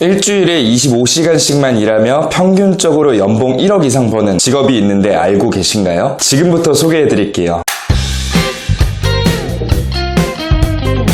일주일에 25시간씩만 일하며 평균적으로 연봉 1억 이상 버는 직업이 있는데 알고 계신가요? 지금부터 소개해드릴게요.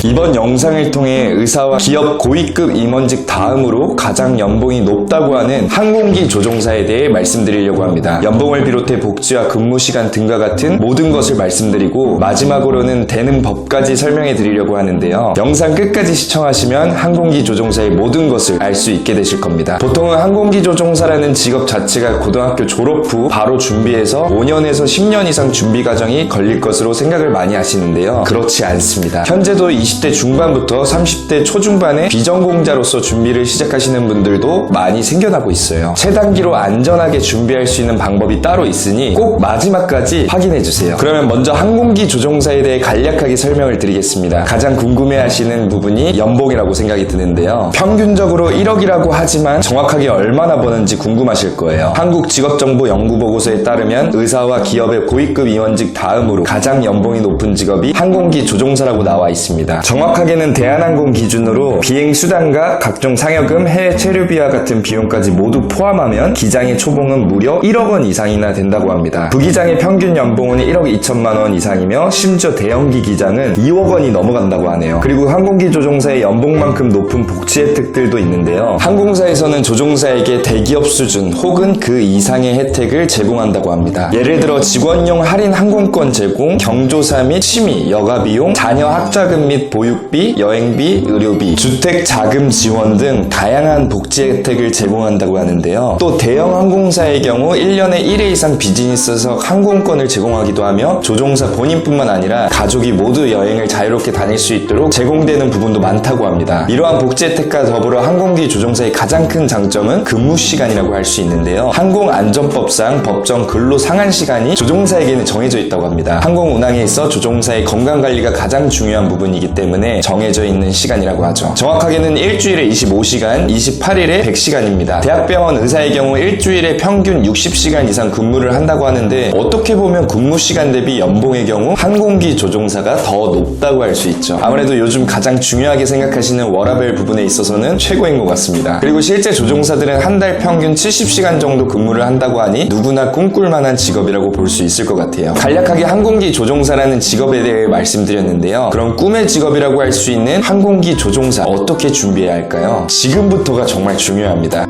이번 영상을 통해 의사와 기업 고위급 임원직 다음으로 가장 연봉이 높다고 하는 항공기 조종사에 대해 말씀드리려고 합니다. 연봉을 비롯해 복지와 근무시간 등과 같은 모든 것을 말씀드리고 마지막으로는 되는 법까지 설명해 드리려고 하는데요. 영상 끝까지 시청하시면 항공기 조종사의 모든 것을 알 수 있게 되실 겁니다. 보통은 항공기 조종사라는 직업 자체가 고등학교 졸업 후 바로 준비해서 5년에서 10년 이상 준비 과정이 걸릴 것으로 생각을 많이 하시는데요. 그렇지 않습니다. 현재도 20대 중반부터 30대 초중반에 비전공자로서 준비를 시작하시는 분들도 많이 생겨나고 있어요. 최단기로 안전하게 준비할 수 있는 방법이 따로 있으니 꼭 마지막까지 확인해주세요. 그러면 먼저 항공기 조종사에 대해 간략하게 설명을 드리겠습니다. 가장 궁금해하시는 부분이 연봉이라고 생각이 드는데요. 평균적으로 1억이라고 하지만 정확하게 얼마나 버는지 궁금하실 거예요. 한국직업정보연구보고서에 따르면 의사와 기업의 고위급 임원직 다음으로 가장 연봉이 높은 직업이 항공기 조종사라고 나와 있습니다. 정확하게는 대한항공 기준으로 비행수단과 각종 상여금, 해외 체류비와 같은 비용까지 모두 포함하면 기장의 초봉은 무려 1억 원 이상이나 된다고 합니다. 부기장의 평균 연봉은 1억 2천만 원 이상이며 심지어 대형기 기장은 2억 원이 넘어간다고 하네요. 그리고 항공기 조종사의 연봉만큼 높은 복지 혜택들도 있는데요. 항공사에서는 조종사에게 대기업 수준 혹은 그 이상의 혜택을 제공한다고 합니다. 예를 들어 직원용 할인 항공권 제공, 경조사 및 취미, 여가비용, 자녀 학자금 및 보육비, 여행비, 의료비, 주택 자금 지원 등 다양한 복지 혜택을 제공한다고 하는데요. 또 대형 항공사의 경우 1년에 1회 이상 비즈니스석 항공권을 제공하기도 하며 조종사 본인뿐만 아니라 가족이 모두 여행을 자유롭게 다닐 수 있도록 제공되는 부분도 많다고 합니다. 이러한 복지 혜택과 더불어 항공기 조종사의 가장 큰 장점은 근무 시간이라고 할 수 있는데요. 항공안전법상 법정 근로 상한 시간이 조종사에게는 정해져 있다고 합니다. 항공 운항에 있어 조종사의 건강관리가 가장 중요한 부분이기 때문에 정해져 있는 시간이라고 하죠. 정확하게는 일주일에 25시간, 28일에 100시간입니다. 대학병원 의사의 경우 일주일에 평균 60시간 이상 근무를 한다고 하는데 어떻게 보면 근무 시간 대비 연봉의 경우 항공기 조종사가 더 높다고 할 수 있죠. 아무래도 요즘 가장 중요하게 생각하시는 워라밸 부분에 있어서는 최고인 것 같습니다. 그리고 실제 조종사들은 한 달 평균 70시간 정도 근무를 한다고 하니 누구나 꿈꿀 만한 직업이라고 볼 수 있을 것 같아요. 간략하게 항공기 조종사라는 직업에 대해 말씀드렸는데요. 그럼 꿈의 직업이라고 할 수 있는 항공기 조종사 어떻게 준비해야 할까요? 지금부터가 정말 중요합니다.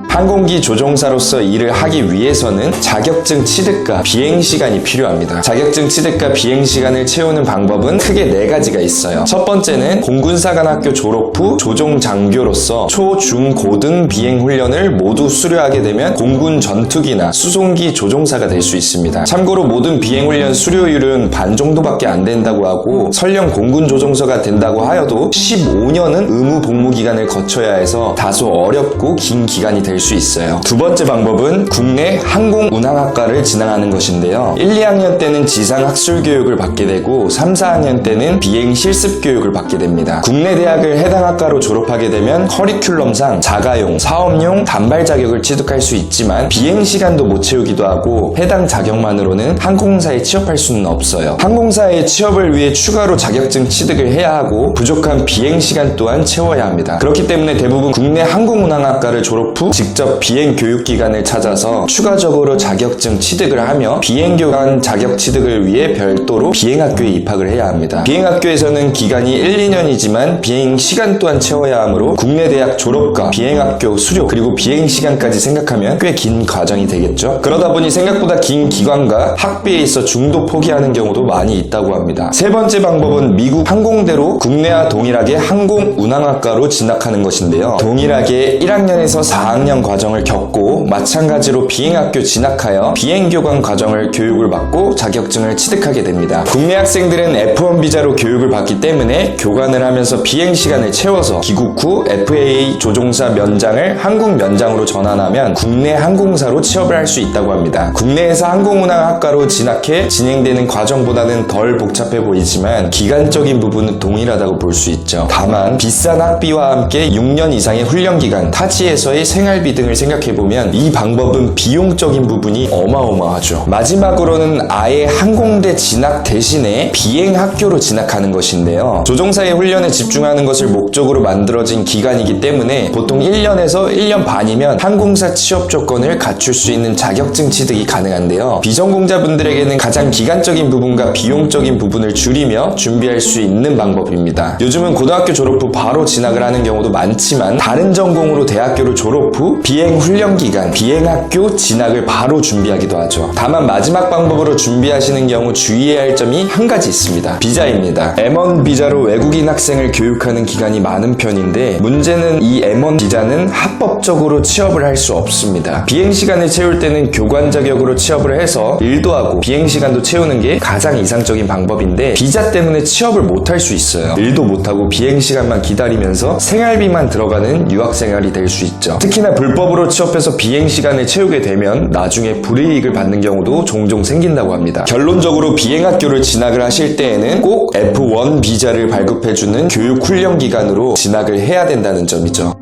항공기 조종사로서 일을 하기 위해서는 자격증 취득과 비행시간이 필요합니다. 자격증 취득과 비행시간을 채우는 방법은 크게 4가지가 있어요. 첫 번째는 공군사관학교 졸업 후 조종장교로서 초, 중, 고등 비행훈련을 모두 수료하게 되면 공군 전투기나 수송기 조종사가 될 수 있습니다. 참고로 모든 비행훈련 수료율은 반 정도밖에 안 된다고 하고 설령 공군 조종사가 된다고 하여도 15년은 의무 복무 기간을 거쳐야 해서 다소 어렵고 긴 기간이 될 수 있어요. 두 번째 방법은 국내 항공운항학과를 진학하는 것인데요. 1, 2학년 때는 지상학술 교육을 받게 되고 3, 4학년 때는 비행 실습 교육을 받게 됩니다. 국내 대학을 해당 학과로 졸업하게 되면 커리큘럼상 자가용, 사업용 단발 자격을 취득할 수 있지만 비행 시간도 못 채우기도 하고 해당 자격만으로는 항공사에 취업할 수는 없어요. 항공사에 취업을 위해 추가로 자격증 취득을 해야 하고 부족한 비행 시간 또한 채워야 합니다. 그렇기 때문에 대부분 국내 항공운항학과를 졸업 후 직접 비행교육기관을 찾아서 추가적으로 자격증 취득을 하며 비행교관 자격 취득을 위해 별도로 비행학교에 입학을 해야 합니다. 비행학교에서는 기간이 1, 2년이지만 비행시간 또한 채워야 하므로 국내 대학 졸업과 비행학교 수료 그리고 비행시간까지 생각하면 꽤 긴 과정이 되겠죠. 그러다 보니 생각보다 긴 기간과 학비에 있어 중도 포기하는 경우도 많이 있다고 합니다. 세 번째 방법은 미국 항공대로 국내와 동일하게 항공운항학과로 진학하는 것인데요. 동일하게 1학년에서 4학년 과정을 겪고 마찬가지로 비행학교 진학하여 비행교관 과정을 교육을 받고 자격증을 취득하게 됩니다. 국내 학생들은 F1 비자로 교육을 받기 때문에 교관을 하면서 비행시간을 채워서 귀국 후 FAA 조종사 면장을 한국 면장으로 전환하면 국내 항공사로 취업을 할 수 있다고 합니다. 국내에서 항공운항학과로 진학해 진행되는 과정보다는 덜 복잡해 보이지만 기간적인 부분은 동일하다고 볼 수 있죠. 다만 비싼 학비와 함께 6년 이상의 훈련기간, 타지에서의 생활비 생활비 등을 생각해보면 이 방법은 비용적인 부분이 어마어마하죠. 마지막으로는 아예 항공대 진학 대신에 비행학교로 진학하는 것인데요. 조종사의 훈련에 집중하는 것을 목적으로 만들어진 기간이기 때문에 보통 1년에서 1년 반이면 항공사 취업 조건을 갖출 수 있는 자격증 취득이 가능한데요. 비전공자분들에게는 가장 기간적인 부분과 비용적인 부분을 줄이며 준비할 수 있는 방법입니다. 요즘은 고등학교 졸업 후 바로 진학을 하는 경우도 많지만 다른 전공으로 대학교를 졸업 후 비행 훈련 기간, 비행학교 진학을 바로 준비하기도 하죠. 다만 마지막 방법으로 준비하시는 경우 주의해야 할 점이 한 가지 있습니다. 비자입니다. M1 비자로 외국인 학생을 교육하는 기간이 많은 편인데 문제는 이 M1 비자는 합법적으로 취업을 할 수 없습니다. 비행 시간을 채울 때는 교관 자격으로 취업을 해서 일도 하고 비행 시간도 채우는 게 가장 이상적인 방법인데 비자 때문에 취업을 못할 수 있어요. 일도 못하고 비행 시간만 기다리면서 생활비만 들어가는 유학생활이 될 수 있죠. 특히나 불법으로 취업해서 비행 시간을 채우게 되면 나중에 불이익을 받는 경우도 종종 생긴다고 합니다. 결론적으로 비행학교를 진학을 하실 때에는 꼭 F1 비자를 발급해주는 교육 훈련 기간으로 진학을 해야 된다는 점이죠.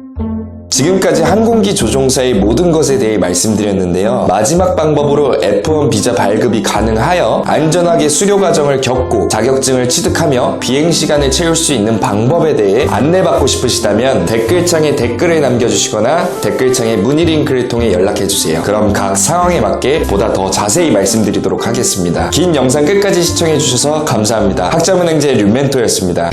지금까지 항공기 조종사의 모든 것에 대해 말씀드렸는데요. 마지막 방법으로 F1 비자 발급이 가능하여 안전하게 수료 과정을 겪고 자격증을 취득하며 비행 시간을 채울 수 있는 방법에 대해 안내받고 싶으시다면 댓글창에 댓글을 남겨주시거나 댓글창에 문의 링크를 통해 연락해주세요. 그럼 각 상황에 맞게 보다 더 자세히 말씀드리도록 하겠습니다. 긴 영상 끝까지 시청해주셔서 감사합니다. 학자문행제 류멘토였습니다.